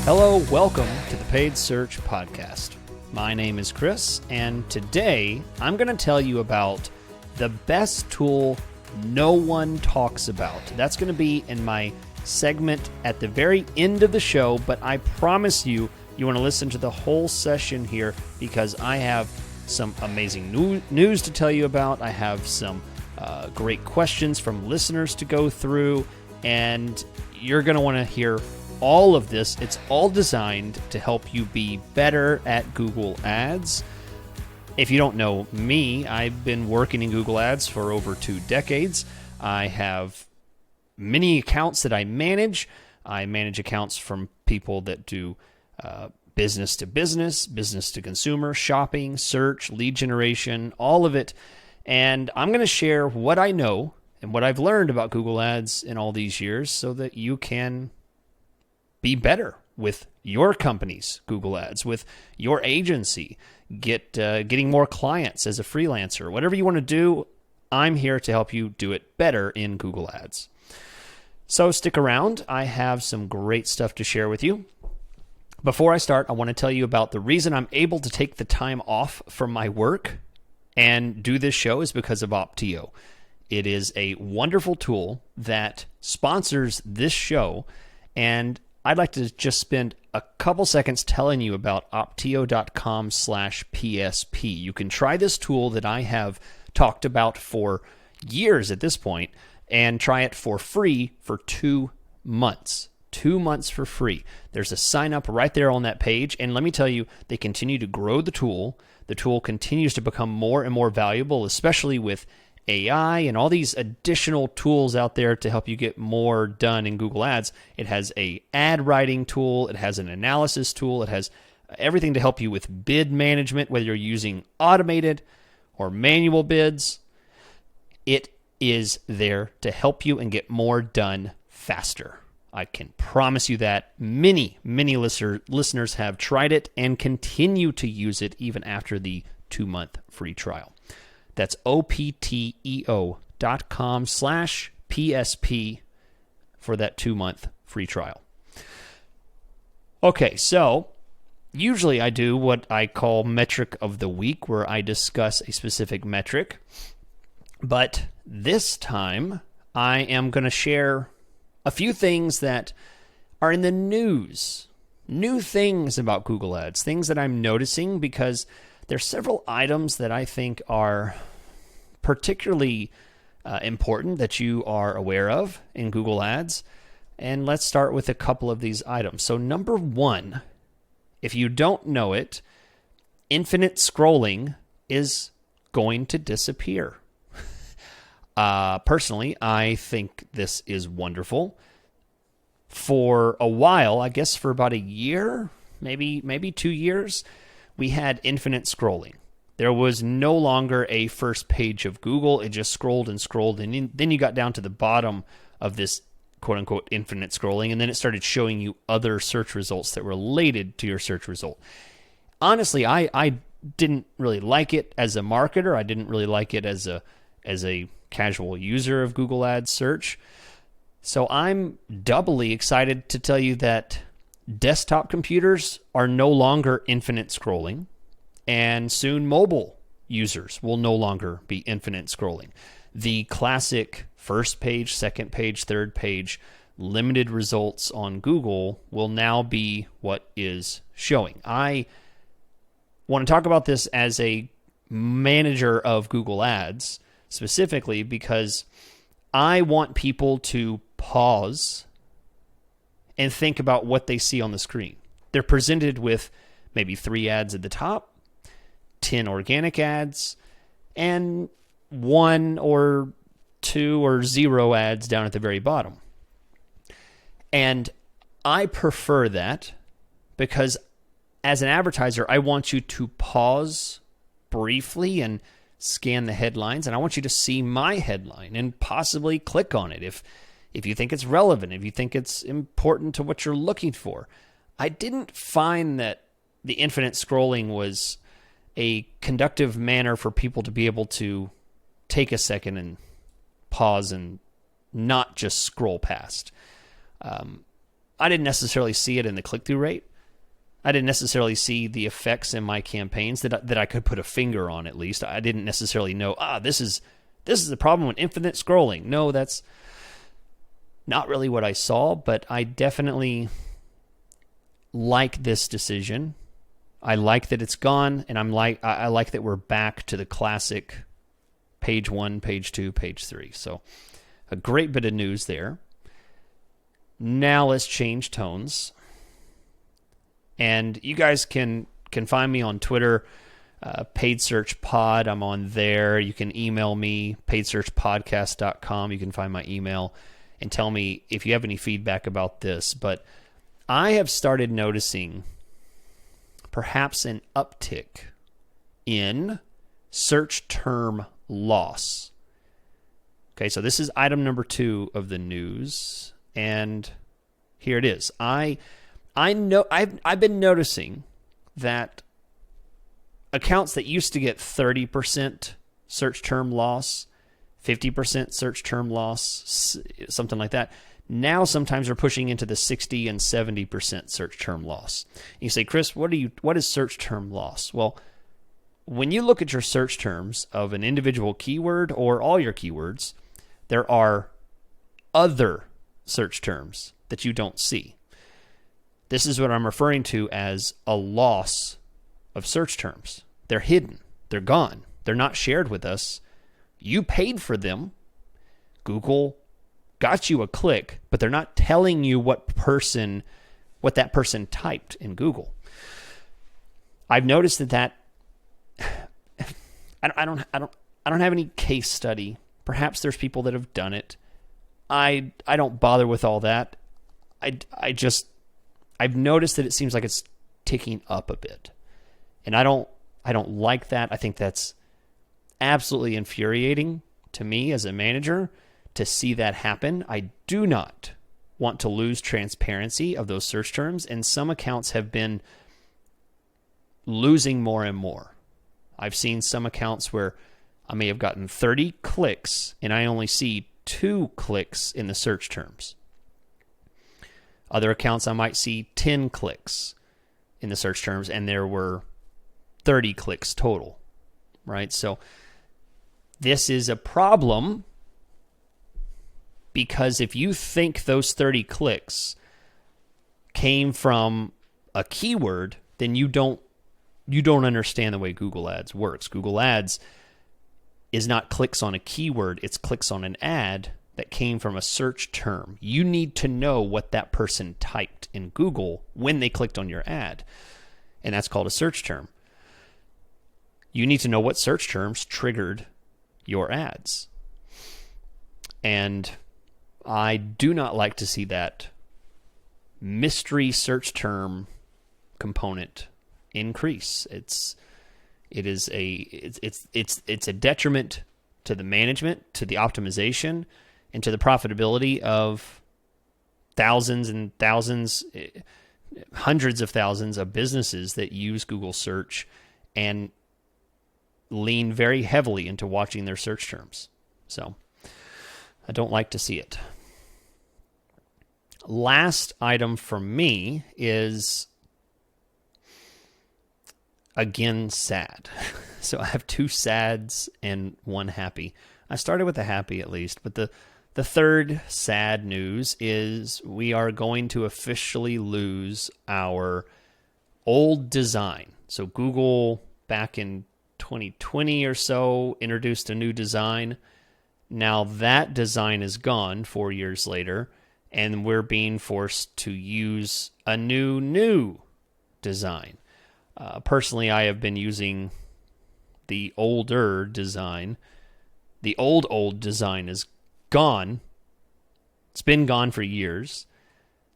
Hello, welcome to the Paid Search Podcast. My name is Chris, and today I'm going to tell you about the best tool no one talks about. That's going to be in my segment at the very end of the show, but I promise you want to listen to the whole session here because I have some amazing news to tell you about. I have some great questions from listeners to go through, and you're going to want to hear all of this. It's all designed to help you be better at Google Ads. If you don't know me, I've been working in Google Ads for over 2 decades. I have many accounts that I manage. I manage accounts from people that do business to business, business to consumer, shopping, search, lead generation, all of it. And I'm going to share what I know and what I've learned about Google Ads in all these years so that you can be better with your company's Google Ads, with your agency, getting more clients as a freelancer. Whatever you want to do, I'm here to help you do it better in Google Ads. So stick around. I have some great stuff to share with you. Before I start, I want to tell you about the reason I'm able to take the time off from my work and do this show is because of Opteo. It is a wonderful tool that sponsors this show, and I'd like to just spend a couple seconds telling you about opteo.com/PSP. You can try this tool that I have talked about for years at this point and try it for free for 2 months. 2 months for free. There's a sign up right there on that page. And let me tell you, they continue to grow the tool. The tool continues to become more and more valuable, especially with AI and all these additional tools out there to help you get more done in Google Ads. It has a ad writing tool. It has an analysis tool. It has everything to help you with bid management, whether you're using automated or manual bids. It is there to help you and get more done faster. I can promise you that many listeners have tried it and continue to use it even after the 2-month free trial. That's opteo.com/PSP for that 2-month free trial. Okay, so usually I do what I call metric of the week, where I discuss a specific metric. But this time I am going to share a few things that are in the news. New things about Google Ads, things that I'm noticing because there's several items that I think are particularly important that you are aware of in Google Ads. And let's start with a couple of these items. So number 1, if you don't know it, infinite scrolling is going to disappear. Personally, I think this is wonderful. For a while, I guess for about a year, maybe 2 years, we had infinite scrolling. There was no longer a first page of Google. It just scrolled and scrolled, and then you got down to the bottom of this quote-unquote infinite scrolling, and then it started showing you other search results that related to your search result. Honestly, I didn't really like it as a marketer. I didn't really like it as a casual user of Google Ads search. So I'm doubly excited to tell you that desktop computers are no longer infinite scrolling, and soon mobile users will no longer be infinite scrolling. The classic first page, second page, third page, limited results on Google will now be what is showing. I want to talk about this as a manager of Google Ads specifically because I want people to pause and think about what they see on the screen. They're presented with maybe 3 ads at the top, 10 organic ads, and 1 or 2 or 0 ads down at the very bottom. And I prefer that because as an advertiser, I want you to pause briefly and scan the headlines, and I want you to see my headline and possibly click on it if you think it's relevant, if you think it's important to what you're looking for. I didn't find that the infinite scrolling was a conductive manner for people to be able to take a second and pause and not just scroll past. I didn't necessarily see it in the click-through rate. I didn't necessarily see the effects in my campaigns that I could put a finger on. At least I didn't necessarily know. This is the problem with infinite scrolling. No, that's not really what I saw. But I definitely like this decision. I like that it's gone, and I like that we're back to the classic page 1, page 2, page 3. So a great bit of news there. Now let's change tones. And you guys can find me on Twitter, Paid Search Pod. I'm on there. You can email me, paidsearchpodcast.com. You can find my email and tell me if you have any feedback about this. But I have started noticing perhaps an uptick in search term loss. Okay, so this is item number 2 of the news, and here it is. I know I've been noticing that accounts that used to get 30% search term loss, 50% search term loss, something like that, now sometimes are pushing into the 60 and 70% search term loss. And you say, Chris, what is search term loss? Well, when you look at your search terms of an individual keyword or all your keywords, there are other search terms that you don't see. This is what I'm referring to as a loss of search terms. They're hidden. They're gone. They're not shared with us. You paid for them. Google got you a click, but they're not telling you what that person typed in Google. I've noticed that I don't have any case study. Perhaps there's people that have done it. I don't bother with all that. I've noticed that it seems like it's ticking up a bit. And I don't like that. I think that's absolutely infuriating to me as a manager to see that happen. I do not want to lose transparency of those search terms, and some accounts have been losing more and more. I've seen some accounts where I may have gotten 30 clicks and I only see 2 clicks in the search terms. Other accounts I might see 10 clicks in the search terms and there were 30 clicks total, right? So this is a problem because if you think those 30 clicks came from a keyword, then you don't understand the way Google Ads works. Google Ads is not clicks on a keyword, it's clicks on an ad that came from a search term. You need to know what that person typed in Google when they clicked on your ad, and that's called a search term. You need to know what search terms triggered your ads. And I do not like to see that mystery search term component increase. It's a detriment to the management, to the optimization, and to the profitability of thousands and thousands, hundreds of thousands of businesses that use Google search and lean very heavily into watching their search terms. So I don't like to see it. Last item for me is, again, sad. So I have 2 sads and 1 happy. I started with the happy at least, but the third sad news is we are going to officially lose our old design. So Google back in 2020 or so introduced a new design. Now that design is gone 4 years later, and we're being forced to use a new design. Personally, I have been using the older design. The old design is gone. It's been gone for years.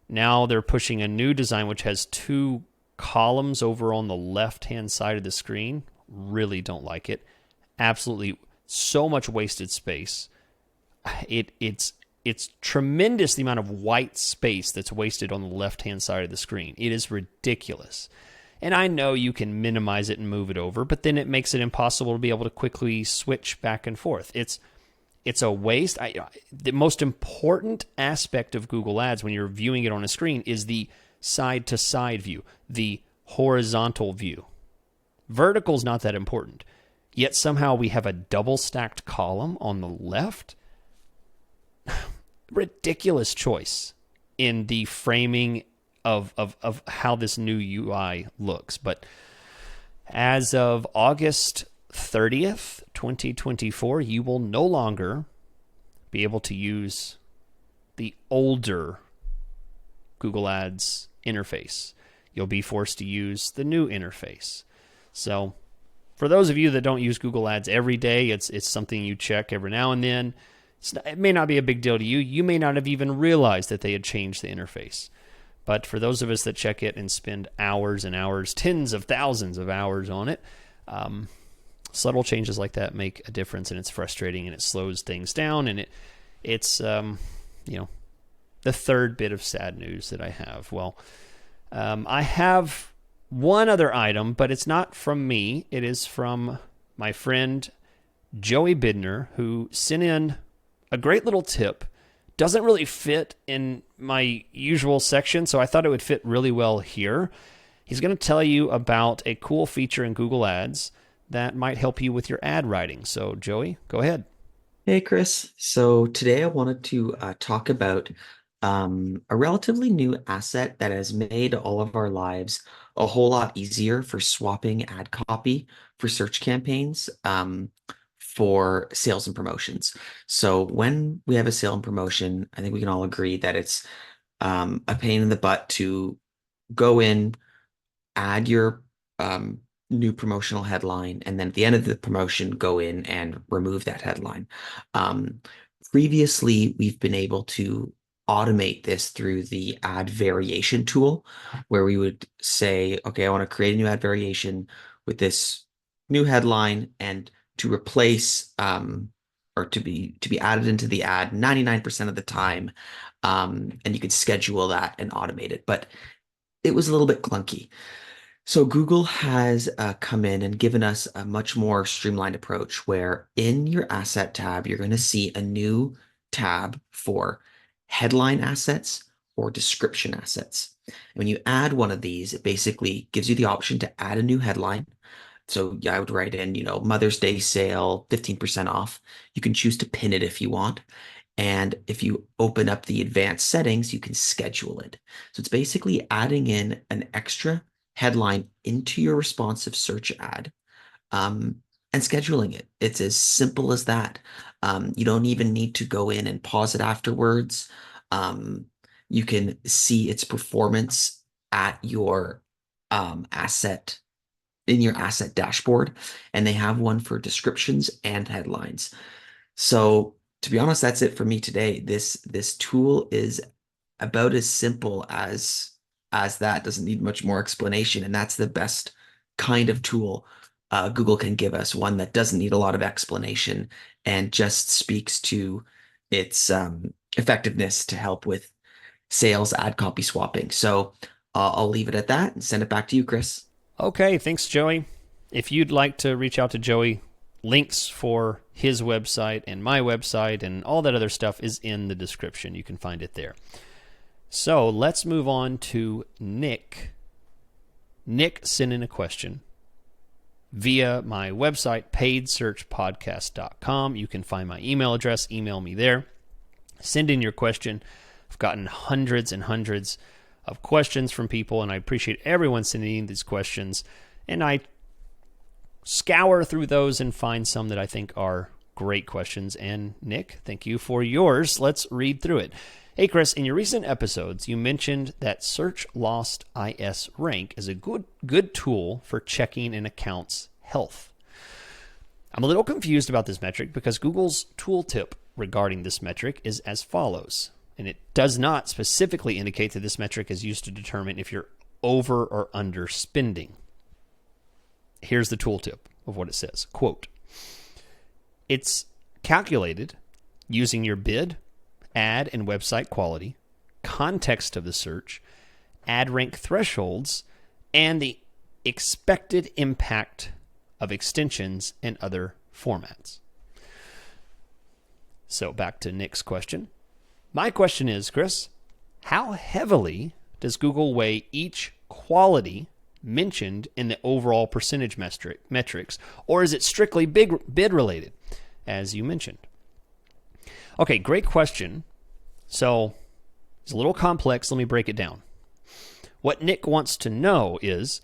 Now they're pushing a new design which has 2 columns over on the left-hand side of the screen. Really don't like it. Absolutely so much wasted space. It's tremendous the amount of white space that's wasted on the left-hand side of the screen. It is ridiculous. And I know you can minimize it and move it over, but then it makes it impossible to be able to quickly switch back and forth. It's it's a waste. The most important aspect of Google Ads when you're viewing it on a screen is the side-to-side view, the horizontal view. Vertical's not that important. Yet somehow we have a double-stacked column on the left. Ridiculous choice in the framing of how this new UI looks. But as of August 30th, 2024, you will no longer be able to use the older Google Ads interface. You'll be forced to use the new interface. So for those of you that don't use Google Ads every day, it's something you check every now and then. It may not be a big deal to you. You may not have even realized that they had changed the interface. But for those of us that check it and spend hours and hours, tens of thousands of hours on it, subtle changes like that make a difference, and it's frustrating, and it slows things down, and it's the third bit of sad news that I have. Well, I have one other item, but it's not from me. It is from my friend Joey Bidner, who sent in a great little tip. Doesn't really fit in my usual section, so I thought it would fit really well here. He's going to tell you about a cool feature in Google Ads that might help you with your ad writing. So, Joey, go ahead. Hey, Chris. So today I wanted to talk about a relatively new asset that has made all of our lives a whole lot easier for swapping ad copy for search campaigns for sales and promotions. So when we have a sale and promotion, I think we can all agree that it's a pain in the butt to go in, add your new promotional headline, and then at the end of the promotion, go in and remove that headline. Um, Previously, we've been able to automate this through the ad variation tool, where we would say, okay, I want to create a new ad variation with this new headline, and to replace or to be added into the ad 99% of the time. And you could schedule that and automate it. But it was a little bit clunky. So Google has come in and given us a much more streamlined approach where in your asset tab, you're going to see a new tab for headline assets or description assets. And when you add one of these, it basically gives you the option to add a new headline. So yeah, I would write in, Mother's Day sale, 15% off. You can choose to pin it if you want. And if you open up the advanced settings, you can schedule it. So it's basically adding in an extra headline into your responsive search ad and scheduling it. It's as simple as that. You don't even need to go in and pause it afterwards. You can see its performance at your asset in your asset dashboard, and they have one for descriptions and headlines. So to be honest, that's it for me today. This tool is about as simple as that. Doesn't need much more explanation, and that's the best kind of tool Google can give us, one that doesn't need a lot of explanation and just speaks to its effectiveness to help with sales ad copy swapping. So I'll leave it at that and send it back to you, Chris. Okay, thanks, Joey. If you'd like to reach out to Joey, links for his website and my website and all that other stuff is in the description. You can find it there. So let's move on to Nick. Nick sent in a question via my website, paidsearchpodcast.com. You can find my email address. Email me there. Send in your question. I've gotten hundreds and hundreds of questions from people, and I appreciate everyone sending in these questions. And I scour through those and find some that I think are great questions. And Nick, thank you for yours. Let's read through it. Hey, Chris, in your recent episodes, you mentioned that Search Lost IS Rank is a good tool for checking an account's health. I'm a little confused about this metric because Google's tooltip regarding this metric is as follows, and it does not specifically indicate that this metric is used to determine if you're over or under spending. Here's the tooltip of what it says. Quote, it's calculated using your bid, ad and website quality, context of the search, ad rank thresholds, and the expected impact of extensions and other formats. So back to Nick's question. My question is, Chris, how heavily does Google weigh each quality mentioned in the overall percentage metrics, or is it strictly bid related, as you mentioned? Okay, great question. So it's a little complex. Let me break it down. What Nick wants to know is,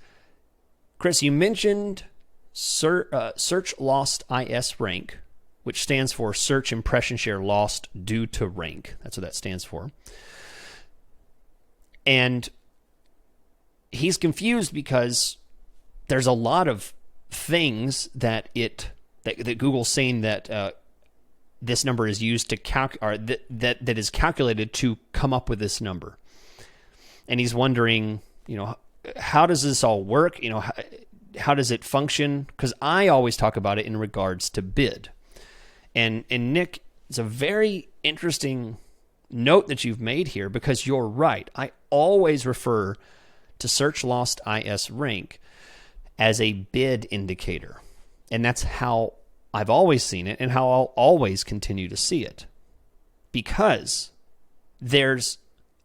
Chris, you mentioned search lost IS rank, which stands for search impression share lost due to rank. That's what that stands for. And he's confused because there's a lot of things that Google's saying that this number is used to that is calculated to come up with this number. And he's wondering, how does this all work? How does it function? Because I always talk about it in regards to bid. And Nick, it's a very interesting note that you've made here, because you're right. I always refer to search lost IS rank as a bid indicator. And that's how I've always seen it and how I'll always continue to see it. Because there's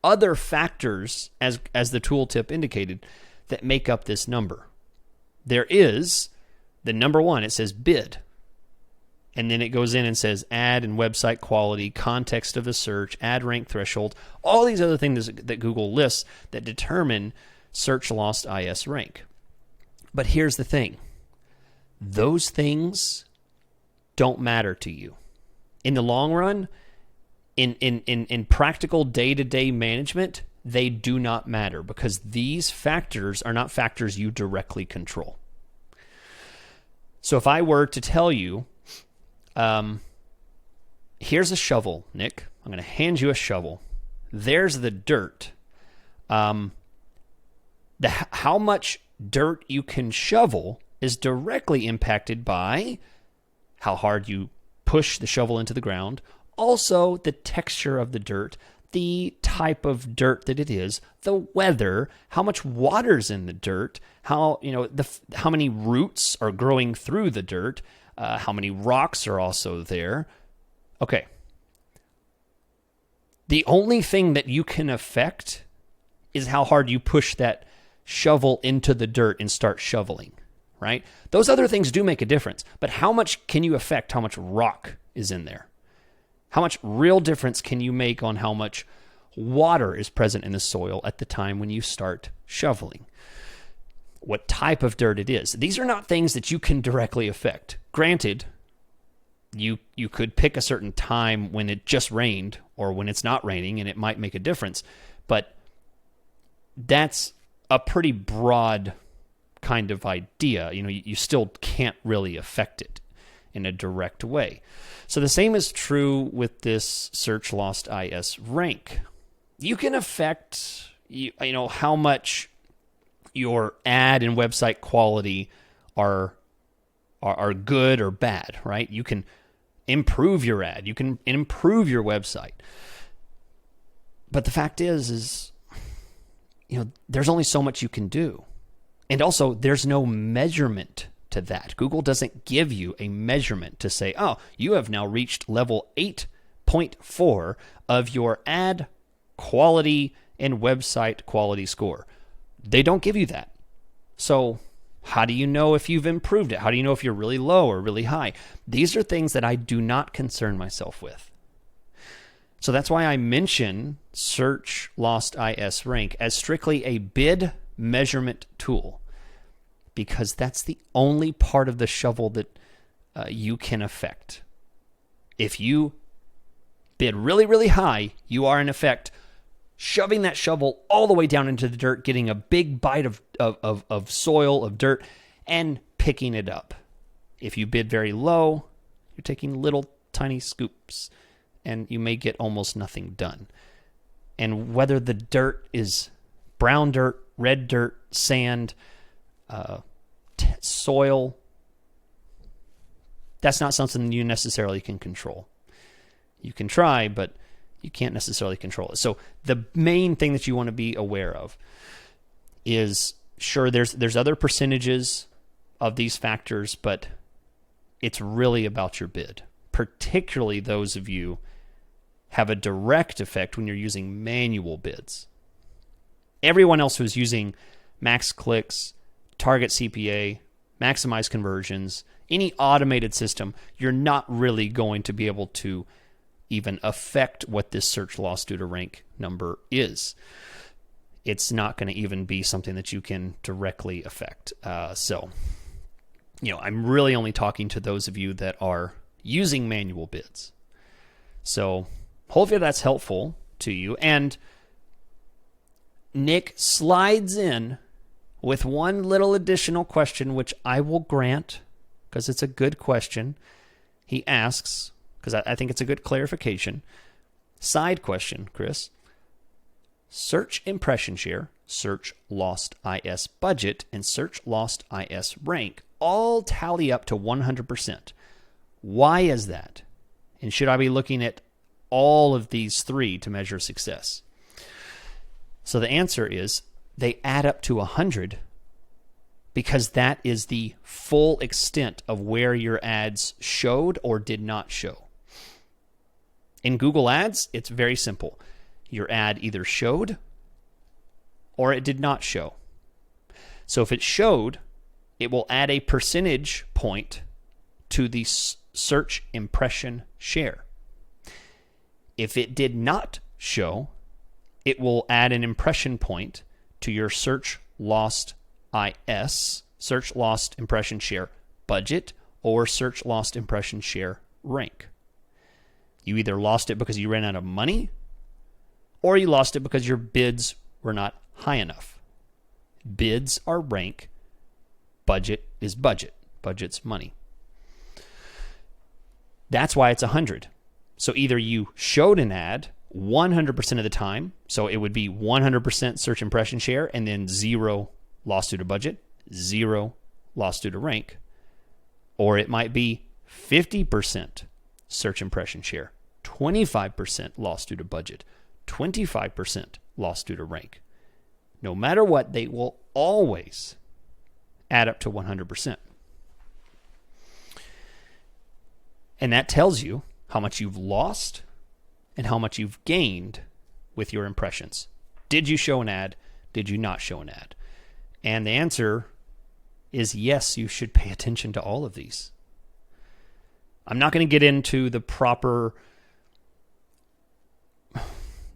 other factors, as the tooltip indicated, that make up this number. There is the number one, it says bid. And then it goes in and says ad and website quality, context of the search, ad rank threshold, all these other things that Google lists that determine search lost IS rank. But here's the thing. Those things don't matter to you. In the long run, in practical day-to-day management, they do not matter, because these factors are not factors you directly control. So if I were to tell you, here's a shovel, Nick. I'm going to hand you a shovel. There's the dirt. How much dirt you can shovel is directly impacted by how hard you push the shovel into the ground, also the texture of the dirt, the type of dirt that it is, the weather, how much water's in the dirt, how many roots are growing through the dirt, how many rocks are also there. Okay. The only thing that you can affect is how hard you push that shovel into the dirt and start shoveling, right? Those other things do make a difference, but how much can you affect how much rock is in there? How much real difference can you make on how much water is present in the soil at the time when you start shoveling? What type of dirt it is? These are not things that you can directly affect. Granted, you could pick a certain time when it just rained or when it's not raining, and it might make a difference, but that's a pretty broad kind of idea. You still can't really affect it in a direct way. So the same is true with this search lost IS rank. You can affect how much your ad and website quality are good or bad, right? You can improve your ad, you can improve your website. But the fact is there's only so much you can do. And also, there's no measurement to that. Google doesn't give you a measurement to say, oh, you have now reached level 8.4 of your ad quality and website quality score. They don't give you that. So how do you know if you've improved it? How do you know if you're really low or really high? These are things that I do not concern myself with. So that's why I mention search lost IS rank as strictly a bid measurement tool, because that's the only part of the shovel that you can affect. If you bid really, really high, you are in effect shoving that shovel all the way down into the dirt, getting a big bite of soil, of dirt, and picking it up. If you bid very low, you're taking little tiny scoops, and you may get almost nothing done. And whether the dirt is brown dirt, red dirt, sand, soil, that's not something you necessarily can control. You can try, but you can't necessarily control it. So the main thing that you want to be aware of is, sure, there's other percentages of these factors, but it's really about your bid. particularly those of you, have a direct effect when you're using manual bids. Everyone else who's using max clicks, target CPA, maximize conversions, any automated system, you're not really going to be able to even affect what this search loss due to rank number is. It's not going to even be something that you can directly affect. I'm really only talking to those of you that are using manual bids. So hopefully that's helpful to you. And Nick slides in with one little additional question, which I will grant because it's a good question. He asks, because I think it's a good clarification. Side question, Chris. Search impression share, search lost IS budget, and search lost IS rank all tally up to 100%. Why is that? And should I be looking at all of these three to measure success? So the answer is they add up to 100 because that is the full extent of where your ads showed or did not show. In Google Ads, it's very simple. Your ad either showed or it did not show. So if it showed, it will add a percentage point to the search impression share. If it did not show, it will add an impression point to your search lost IS, search lost impression share budget, or search lost impression share rank. You either lost it because you ran out of money, or you lost it because your bids were not high enough. Bids are rank, budget is budget. Budget's money. That's why it's 100. So either you showed an ad 100% of the time, so it would be 100% search impression share and then 0 loss due to budget, 0 loss due to rank, or it might be 50% search impression share, 25% loss due to budget, 25% loss due to rank. No matter what, they will always add up to 100%. And that tells you how much you've lost and how much you've gained with your impressions. Did you show an ad? Did you not show an ad? And the answer is yes, you should pay attention to all of these. I'm not going to get into the proper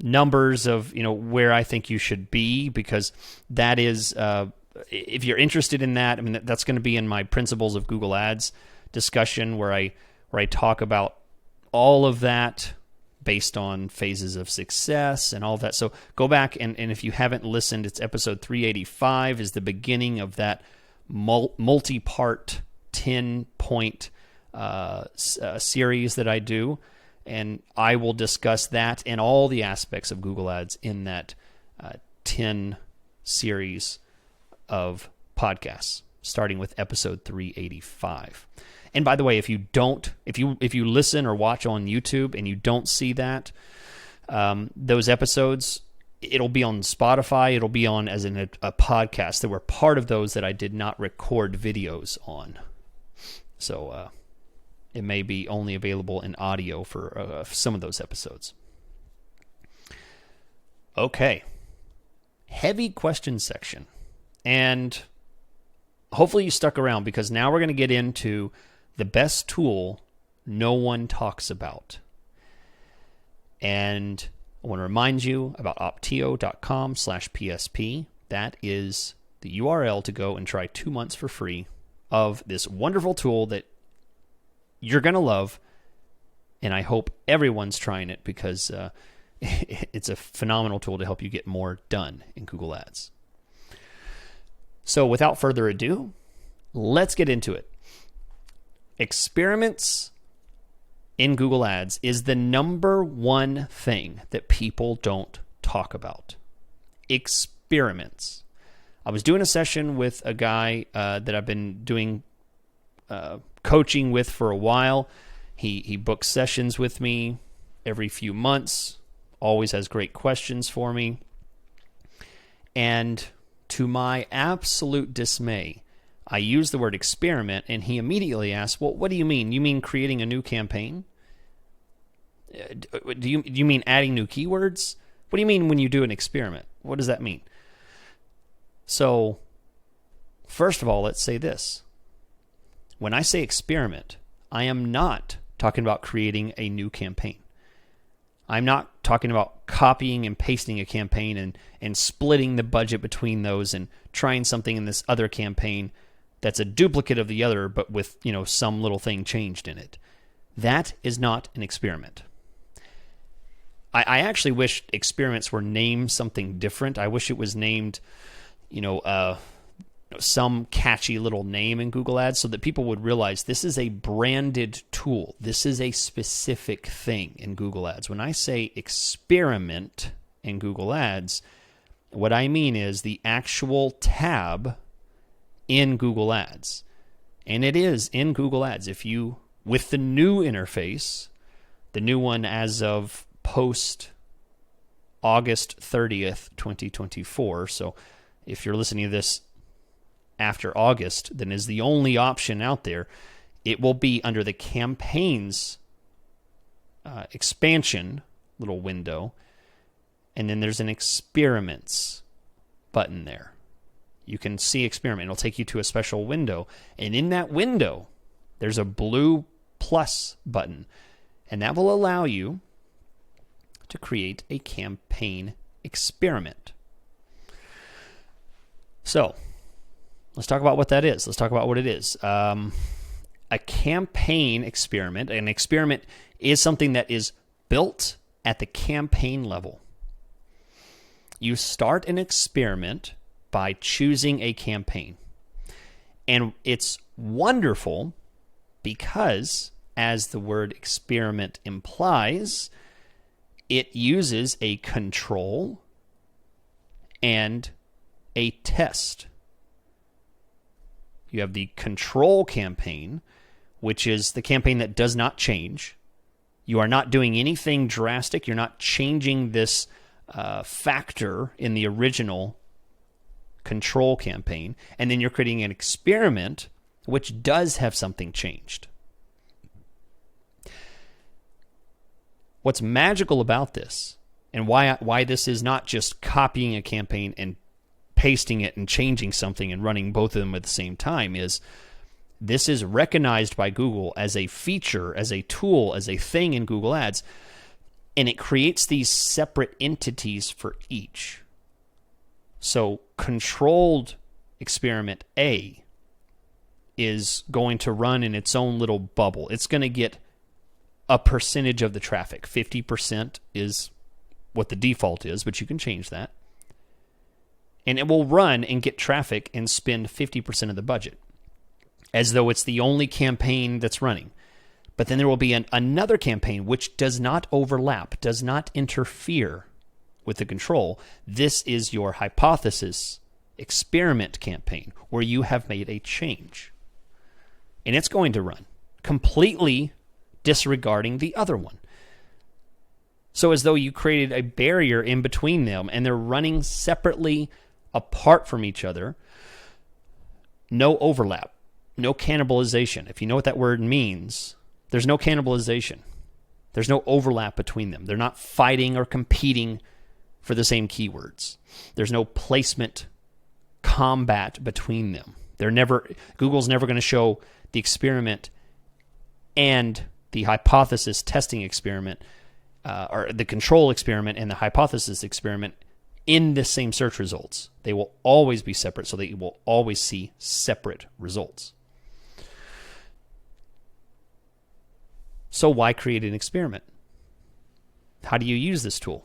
numbers of where I think you should be, because that is if you're interested in that, I mean that's going to be in my Principles of Google Ads discussion where I talk about all of that based on phases of success and all of that. So go back and if you haven't listened, it's episode 385 is the beginning of that multi-part 10-point series that I do. And I will discuss that and all the aspects of Google Ads in that 10 series of podcasts, starting with episode 385. And by the way, if you listen or watch on YouTube and you don't see that, those episodes, it'll be on Spotify. It'll be on as in a podcast. There were part of those that I did not record videos on. So it may be only available in audio for some of those episodes. Okay. Heavy question section. And hopefully you stuck around, because now we're going to get into the best tool no one talks about. And I want to remind you about opteo.com/PSP. That is the URL to go and try 2 months for free of this wonderful tool that you're going to love. And I hope everyone's trying it, because it's a phenomenal tool to help you get more done in Google Ads. So without further ado, let's get into it. Experiments in Google Ads is the number one thing that people don't talk about. Experiments. I was doing a session with a guy that I've been doing coaching with for a while. He books sessions with me every few months, always has great questions for me. And to my absolute dismay, I use the word experiment, and he immediately asks, well, what do you mean? You mean creating a new campaign? Do you mean adding new keywords? What do you mean when you do an experiment? What does that mean? So, first of all, let's say this. When I say experiment, I am not talking about creating a new campaign. I'm not talking about copying and pasting a campaign and splitting the budget between those and trying something in this other campaign that's a duplicate of the other, but with, some little thing changed in it. That is not an experiment. I actually wish experiments were named something different. I wish it was named, some catchy little name in Google Ads so that people would realize this is a branded tool. This is a specific thing in Google Ads. When I say experiment in Google Ads, what I mean is the actual tab in Google Ads. And it is in Google Ads. With the new interface, the new one as of post August 30th, 2024. So if you're listening to this after August, then is the only option out there. It will be under the campaigns expansion little window, and then there's an experiments button there. You can see experiment. It'll take you to a special window, and in that window, there's a blue plus button, and that will allow you to create a campaign experiment. So, let's talk about what that is. Let's talk about what it is. A campaign experiment, an experiment is something that is built at the campaign level. You start an experiment by choosing a campaign. And it's wonderful because, as the word experiment implies, it uses a control and a test. You have the control campaign, which is the campaign that does not change. You are not doing anything drastic. You're not changing this factor in the original control campaign. And then you're creating an experiment, which does have something changed. What's magical about this, and why this is not just copying a campaign and pasting it and changing something and running both of them at the same time, is this is recognized by Google as a feature, as a tool, as a thing in Google Ads, and it creates these separate entities for each. So controlled experiment A is going to run in its own little bubble. It's going to get a percentage of the traffic. 50% is what the default is, but you can change that. And it will run and get traffic and spend 50% of the budget, as though it's the only campaign that's running. But then there will be another campaign which does not overlap, does not interfere with the control. This is your hypothesis experiment campaign where you have made a change. And it's going to run completely disregarding the other one. So as though you created a barrier in between them and they're running separately apart from each other. No overlap, no cannibalization. If you know what that word means, there's no cannibalization. There's no overlap between them. They're not fighting or competing for the same keywords. There's no placement combat between them. Google's never going to show the experiment and the hypothesis testing experiment, or the control experiment and the hypothesis experiment in the same search results. They will always be separate, so that you will always see separate results. So why create an experiment? How do you use this tool?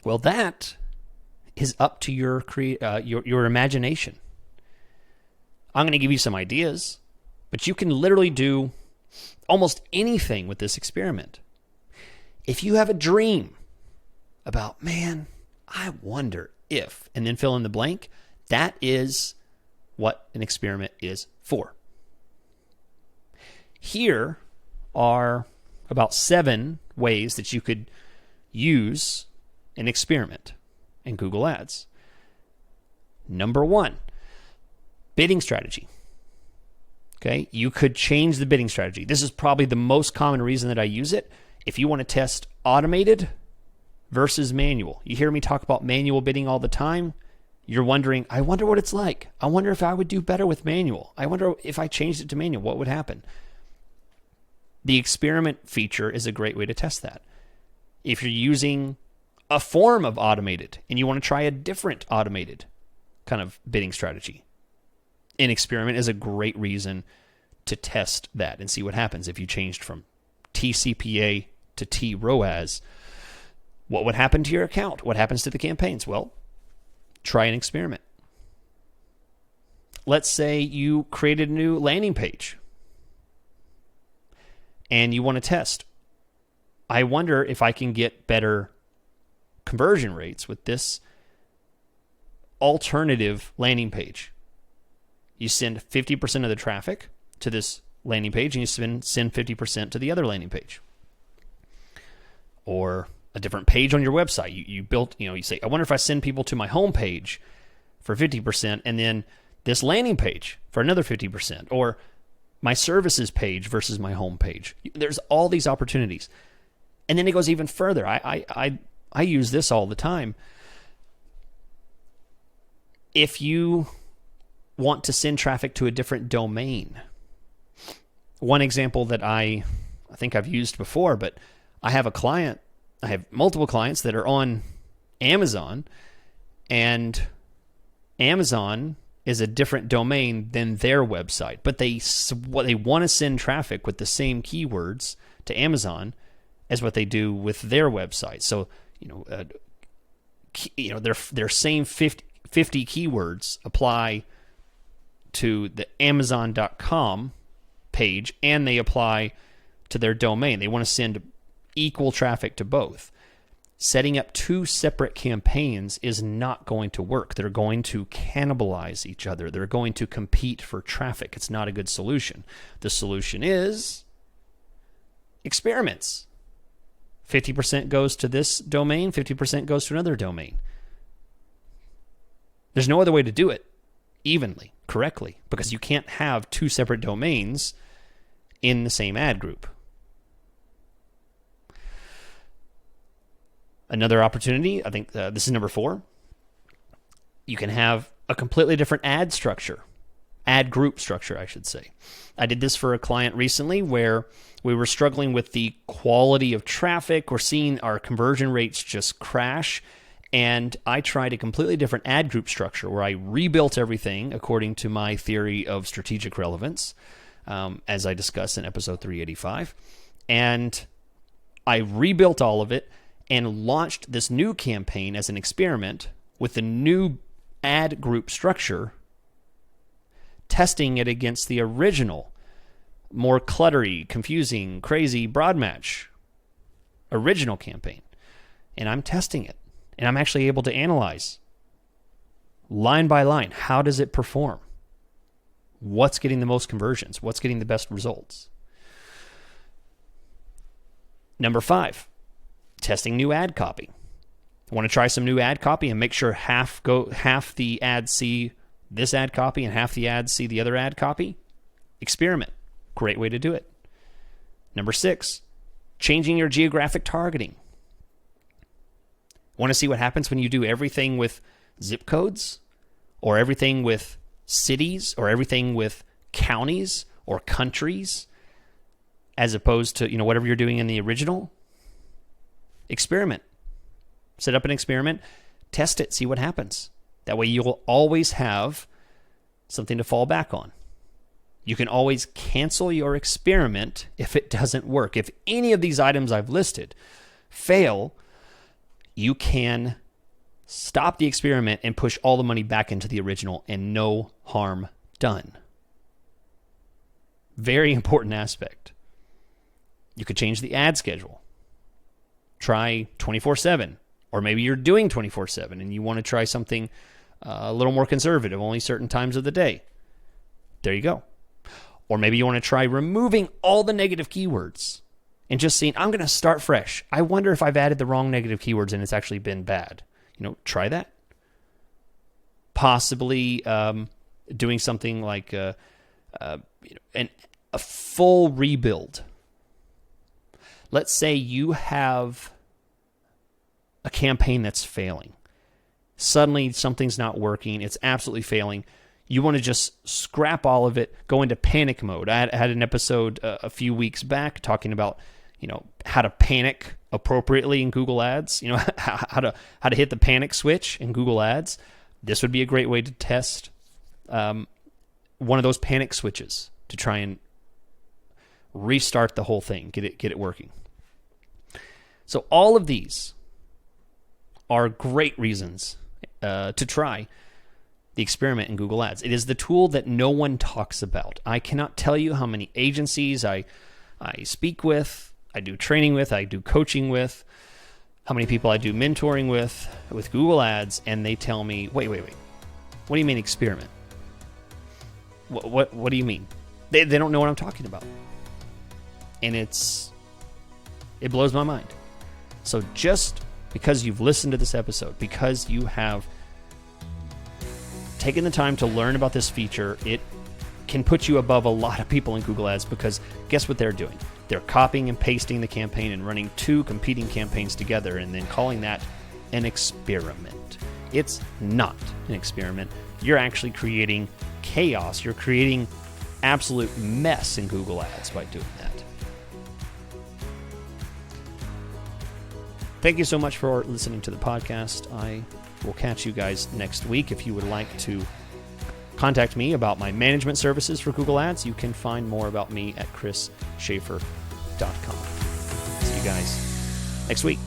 Well, that is up to your imagination. I'm going to give you some ideas, but you can literally do almost anything with this experiment. If you have a dream about, man, I wonder if, and then fill in the blank, that is what an experiment is for. Here are about 7 ways that you could use an experiment in Google Ads. Number 1, Bidding strategy. Okay, you could change the bidding strategy. This is probably the most common reason that I use it. If you want to test automated versus manual, you hear me talk about manual bidding all the time. You're wondering, I wonder what it's like. I wonder if I would do better with manual. I wonder if I changed it to manual, what would happen? The experiment feature is a great way to test that. If you're using a form of automated and you want to try a different automated kind of bidding strategy, an experiment is a great reason to test that and see what happens. If you changed from TCPA to TROAS, what would happen to your account? What happens to the campaigns? Well, try an experiment. Let's say you created a new landing page and you want to test. I wonder if I can get better conversion rates with this alternative landing page. You send 50% of the traffic to this landing page and you send 50% to the other landing page. Or a different page on your website. You built, you say, I wonder if I send people to my home page for 50% and then this landing page for another 50%, or my services page versus my home page. There's all these opportunities. And then it goes even further. I use this all the time. If you want to send traffic to a different domain, one example that I think I've used before, but I have multiple clients that are on Amazon, and Amazon is a different domain than their website, but they want to send traffic with the same keywords to Amazon as what they do with their website. So, their same 50 keywords apply to the Amazon.com page, and they apply to their domain. They want to send equal traffic to both. Setting up two separate campaigns is not going to work. They're going to cannibalize each other. They're going to compete for traffic. It's not a good solution. The solution is experiments. 50% goes to this domain, 50% goes to another domain. There's no other way to do it evenly, correctly, because you can't have two separate domains in the same ad group. Another opportunity, I think this is number 4. You can have a completely different ad group structure, I should say. I did this for a client recently where we were struggling with the quality of traffic. We're seeing our conversion rates just crash. And I tried a completely different ad group structure where I rebuilt everything according to my theory of strategic relevance, as I discussed in episode 385. And I rebuilt all of it and launched this new campaign as an experiment with the new ad group structure, testing it against the original, more cluttery, confusing, crazy broad match original campaign. And I'm testing it. And I'm actually able to analyze line by line. How does it perform? What's getting the most conversions? What's getting the best results? Number 5, testing new ad copy. I want to try some new ad copy and make sure half the ads see this ad copy and half the ads see the other ad copy. Experiment. Great way to do it. Number 6, changing your geographic targeting. Want to see what happens when you do everything with zip codes, or everything with cities, or everything with counties or countries, as opposed to whatever you're doing in the original? Experiment. Set up an experiment, test it, see what happens. That way you'll always have something to fall back on. You can always cancel your experiment if it doesn't work. If any of these items I've listed fail, you can stop the experiment and push all the money back into the original, and no harm done. Very important aspect. You could change the ad schedule. Try 24/7, or maybe you're doing 24/7 and you want to try something a little more conservative, only certain times of the day. There you go. Or maybe you want to try removing all the negative keywords and just seeing, I'm going to start fresh. I wonder if I've added the wrong negative keywords and it's actually been bad. Try that. Possibly doing something like a full rebuild. Let's say you have a campaign that's failing. Suddenly something's not working. It's absolutely failing. You want to just scrap all of it, go into panic mode. I had an episode a few weeks back talking about, how to panic appropriately in Google Ads, how to hit the panic switch in Google Ads. This would be a great way to test one of those panic switches to try and restart the whole thing, get it working. So all of these are great reasons to try the experiment in Google Ads. It is the tool that no one talks about. I cannot tell you how many agencies I speak with, I do training with, I do coaching with, how many people I do mentoring with Google Ads, and they tell me, wait. What do you mean experiment? What do you mean? They don't know what I'm talking about. And it blows my mind. So just because you've listened to this episode, because you have taken the time to learn about this feature, it can put you above a lot of people in Google Ads, because guess what they're doing? They're copying and pasting the campaign and running two competing campaigns together and then calling that an experiment. It's not an experiment. You're actually creating chaos. You're creating absolute mess in Google Ads by doing that. Thank you so much for listening to the podcast. I will catch you guys next week. If you would like to contact me about my management services for Google Ads, you can find more about me at chrisschaefer.com. See you guys next week.